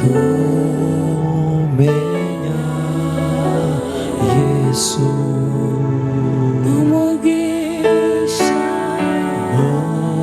kumenya Yesu n'umugisha ukomeye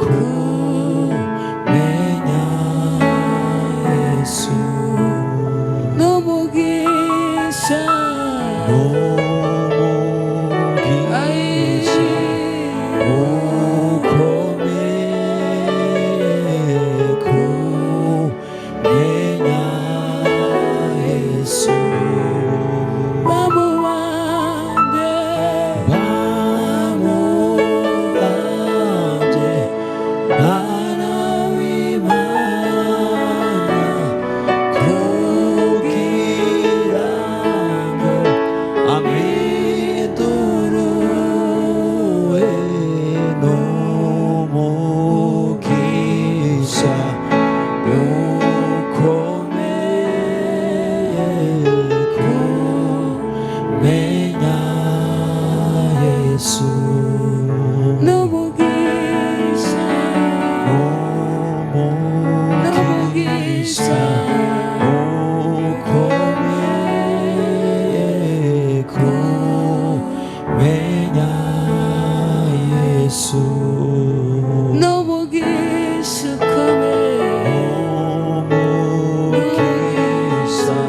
kumenya Yesu n'umugisha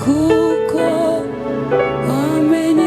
kuko wamenye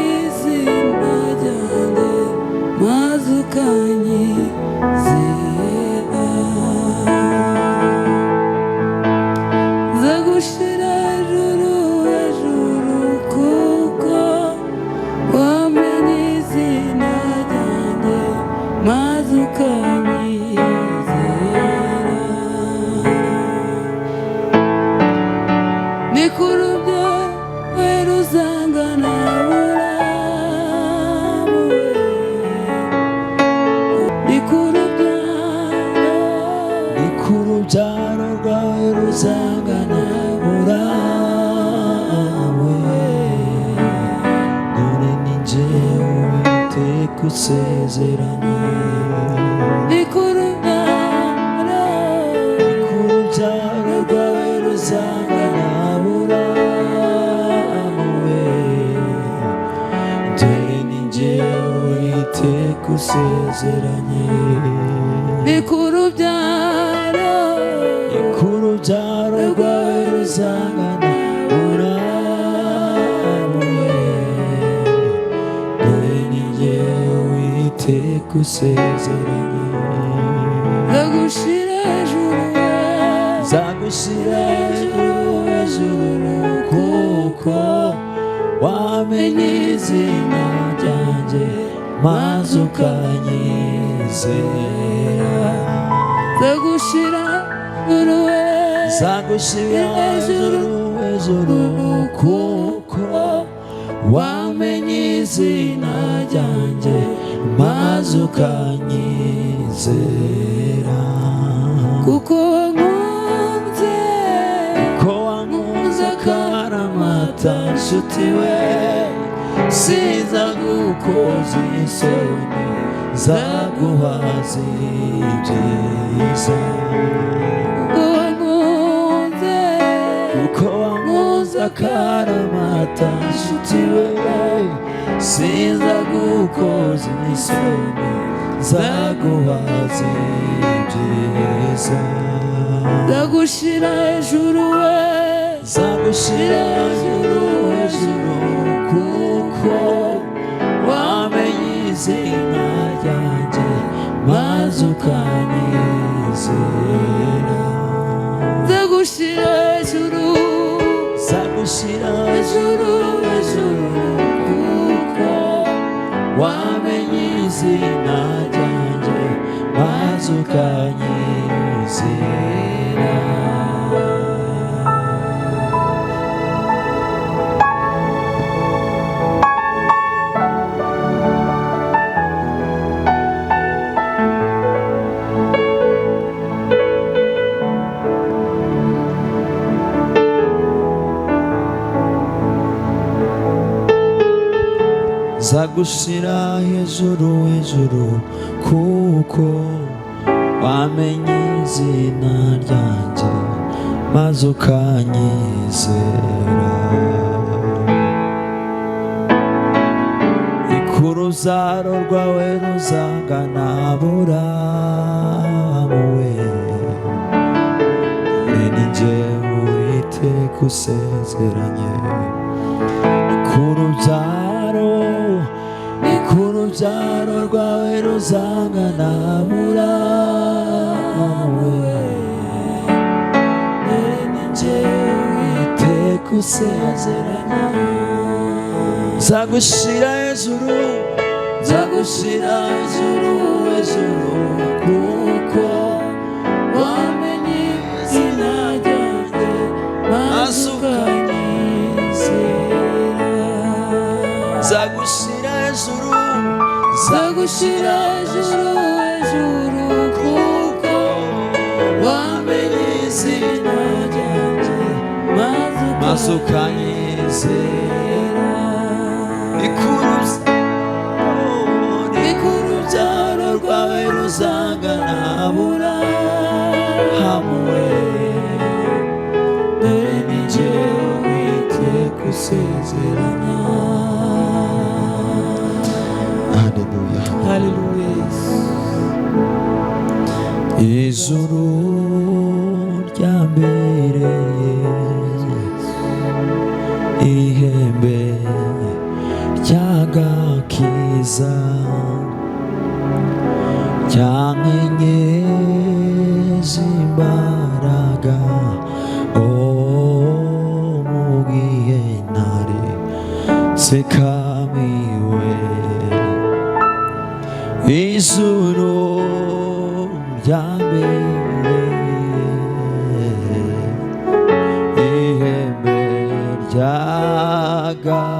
uzangana burawe none ninjye Uwiteka usezeranye ni ku rubyaro rwawe ruzangana burawe dore ninjye Uwiteka usezeranye ni ku rubyaro rwawe ruzangana burawe dore ninjye Uwiteka usezeranye nzagushyira hejuru kuko wamenye izina ryanjye maze ukanyizera nzagushyira hejuru kuko wamenye izina ryanjye maze ukanyizera kuko wankunze akaramata nshuti we sinzagukoza isoni nzaguhaza ibyiza kuko wankunze akaramata nshuti we sinzagukoza isoni nzaguhaza ibyiza nzagushyira hejuru we nzagushyira hejuru kuko wamenye izina ryanjye maze ukanyizera nzagushyira hejuru kuko wamenye izina ryanjye maze ukanyizera nzagushyira hejuru kuko wamenye izina ryanjye maze ukanyizera ikurubyaro rwawe ruzangana burawe ninjye Uwiteka usezeranye ikurubyaro rwawe ruzangana burawe ninjye Uwiteka usezeranye nzagushyira hejuru kuko wamenye izina ryanjye maze ukanyizera nzagushyira hejuru kuko wamenye izina ryanjye maze ukanyizera ikurubyaro rwawe ruzangana burawe dore ninjye Uwiteka usezeranya haleluya ijuru ryambereye ihembe ry'agakiza ryankenyeje imbaraga mu gihe nari nsekamiwe ijuru ryambereye ihembe ry'agakiza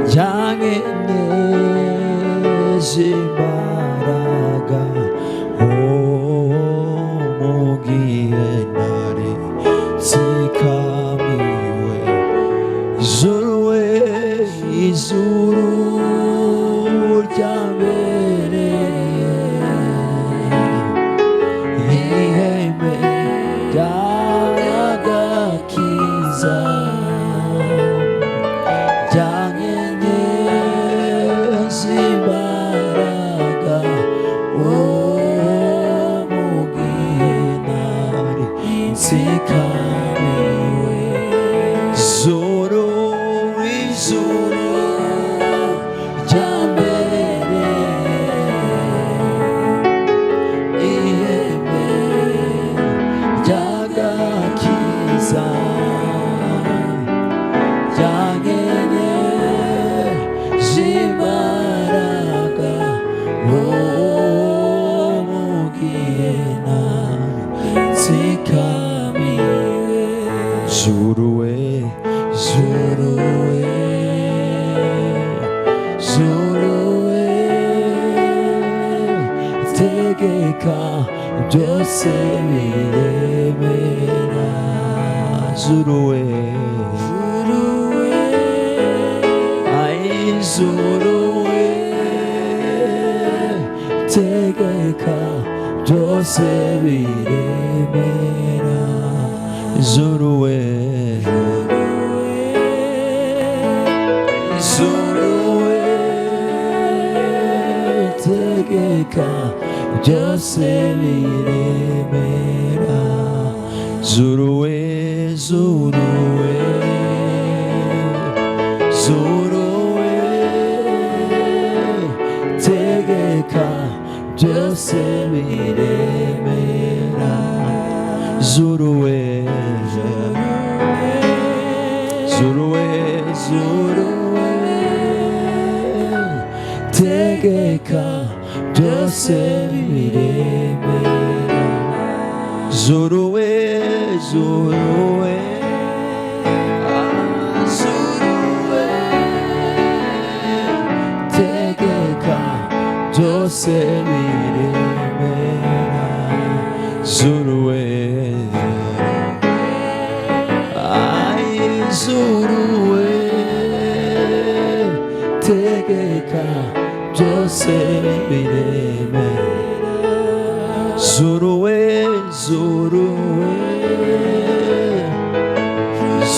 ryankenyeje imbaraga tsikamiwe zuru izuru rya mbere ihembe ry'agakiza ryanyegeje imbaraga mugihe natsikamiwe juru we juru we juru we tegeka byose biremera juru we juru we ai juru we tegeka byose biremera juru we juru we tegeka byose biremera juru we juru we juru we tegeka byose biremera juru we juru we juru we tegeka byose biremera juru we juru we juru we tegeka byose biremera juru we ai juru we tegeka byose biremera juru we juru we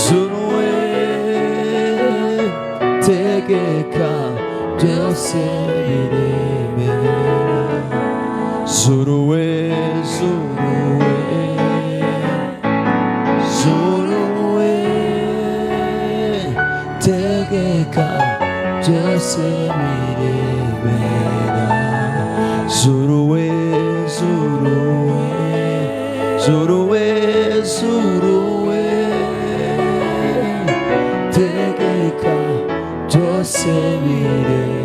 juru we tegeka byose biremera juru we juru we juru we tegeka byose biremera juru we juru we juru we juru we tegeka byose biremera